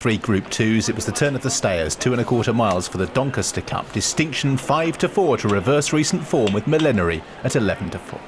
Three Group 2s, it was the turn of the stayers, 2¼ miles for the Doncaster Cup. Distinction 5-4 to reverse recent form with Millenary at 11-4.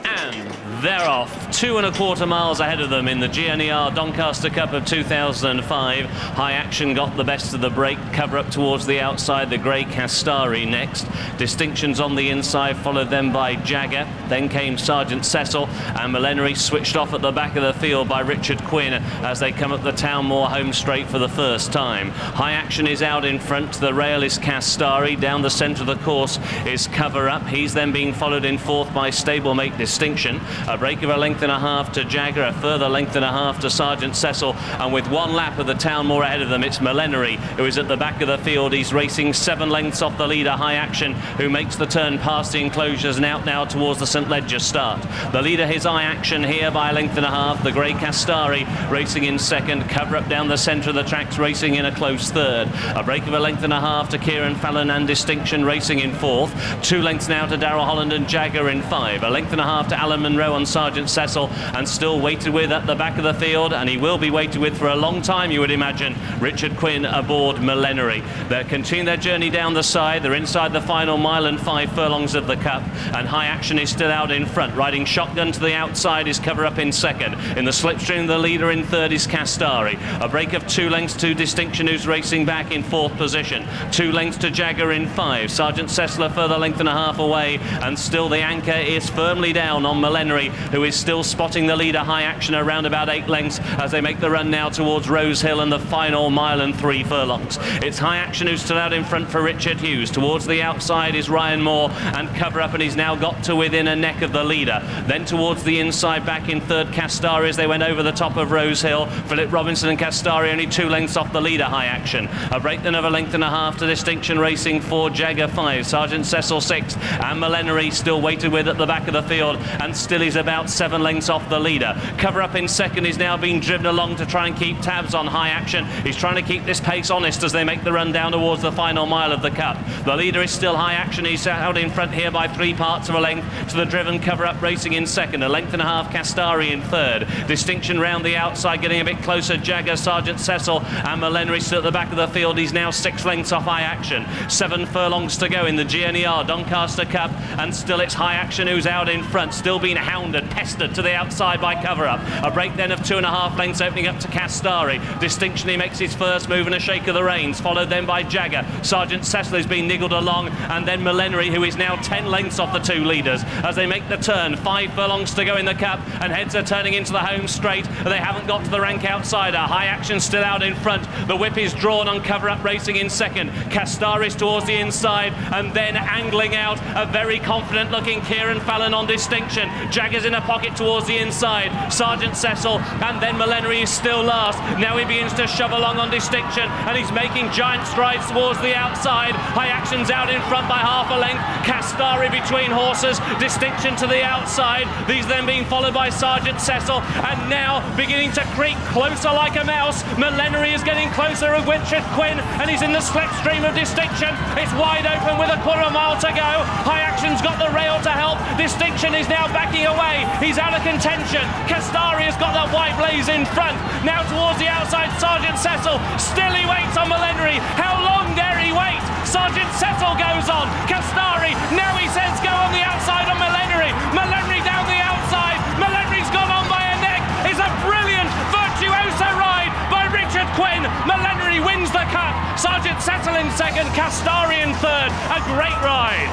And they're off, 2¼ miles ahead of them in the GNER Doncaster Cup of 2005. High Action got the best of the break, cover up towards the outside, the grey Castari next. Distinctions on the inside, followed then by Jagger. Then came Sergeant Cecil, and Millenary switched off at the back of the field by Richard Quinn as they come up the Townmoor home straight for the first time. High Action is out in front, to the rail is Castari, down the centre of the course is Cover Up. He's then being followed in fourth by stablemate Distinction. A break of a length and a half to Jagger, a further length and a half to Sergeant Cecil, and with one lap of the Townmoor ahead of them, it's Millenary who is at the back of the field. He's racing 7 lengths off the leader, High Action, who makes the turn past the enclosures and out now towards the St Ledger start. The leader, his High Action here by a length and a half. The grey Castari racing in second. Cover Up down the centre of the tracks, racing in a close third. A break of a length and a half to Kieran Fallon and Distinction racing in fourth. 2 lengths now to Darrell Holland and Jagger in 5. A length and a half to Alan Munro on Sergeant Cecil, and still waited with at the back of the field, and he will be waited with for a long time, you would imagine, Richard Quinn aboard Millenary. They're continuing their journey down the side. They're inside the final mile and 5 furlongs of the Cup, and High Action is still out in front. Riding shotgun to the outside is Cover Up in second. In the slipstream, the leader in third is Castari. A break of 2 lengths to Distinction, who's racing back in fourth position. 2 lengths to Jagger in 5. Sergeant Cecil a further length and a half away, and still the anchor is firmly down on Millenary, who is still spotting the leader High Action around about 8 lengths as they make the run now towards Rose Hill and the final mile and 3 furlongs. It's High Action who's still out in front for Richard Hughes. Towards the outside is Ryan Moore and Cover Up, and he's now got to within a neck of the leader. Then towards the inside, back in third, Castari as they went over the top of Rose Hill. Philip Robinson and Castari only 2 lengths off the leader High Action. A break then of a length and a half to Distinction racing for Jagger 5. Sergeant Cecil 6, and Millenary still waited with at the back of the field, and still is about 7 lengths off the leader. Cover Up in second is now being driven along to try and keep tabs on High Action. He's trying to keep this pace honest as they make the run down towards the final mile of the Cup. The leader is still High Action. He's out in front here by 3 parts of a length to the driven Cover Up racing in second. A length and a half Castari in third. Distinction round the outside, getting a bit closer. Jagger, Sergeant Cecil, and Millenary still at the back of the field. He's now 6 lengths off High Action. 7 furlongs to go in the GNER Doncaster Cup, and still it's High Action who's out in front, still being hounded, pestered to the outside by Cover Up. A break then of 2½ lengths opening up to Castari. Distinction, he makes his first move and a shake of the reins, followed then by Jagger. Sergeant Cecil is being niggled along, and then Millenary, who is now 10 lengths off the 2 leaders as they make the turn. 5 furlongs to go in the Cup, and heads are turning into the home straight. They haven't got to the rank outsider. High Action still out in front. The whip is drawn on Cover Up racing in second. Castari's towards the inside, and then angling out a very confident looking Kieran Fallon on Distinction. Jagger's in a pocket towards the inside. Sergeant Cecil, and then Millenary is still last. Now he begins to shove along on Distinction, and he's making giant strides towards the outside. High Action's out in front by half a length. Castari between horses. Distinction to the outside. These then being followed by Sergeant Cecil, and now beginning to creep closer like a mouse. Millenary is getting closer with Richard Quinn, and he's in the slipstream of Distinction. It's wide open with a quarter mile to go. High Action's got the rail to help. Distinction is now backing away. He's out of contention. Castari has got that white blaze in front. Now towards the outside, Sergeant Cecil. Still he waits on Millenary. How long dare he wait? Sergeant Cecil goes on. Castari, now he says go on the outside on Millenary. Millenary down the outside. Milenary's gone on by a neck. It's a brilliant virtuoso ride by Richard Quinn. Millenary wins the Cup. Sergeant Cecil in second, Castari in third. A great ride.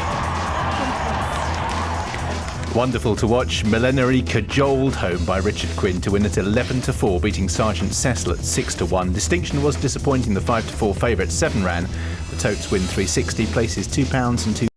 Wonderful to watch. Millenary cajoled home by Richard Quinn to win at 11-4, beating Sergeant Cecil at 6-1. Distinction was disappointing. The 5-4 favourite 7 ran. The Totes win 360, places £2 and 2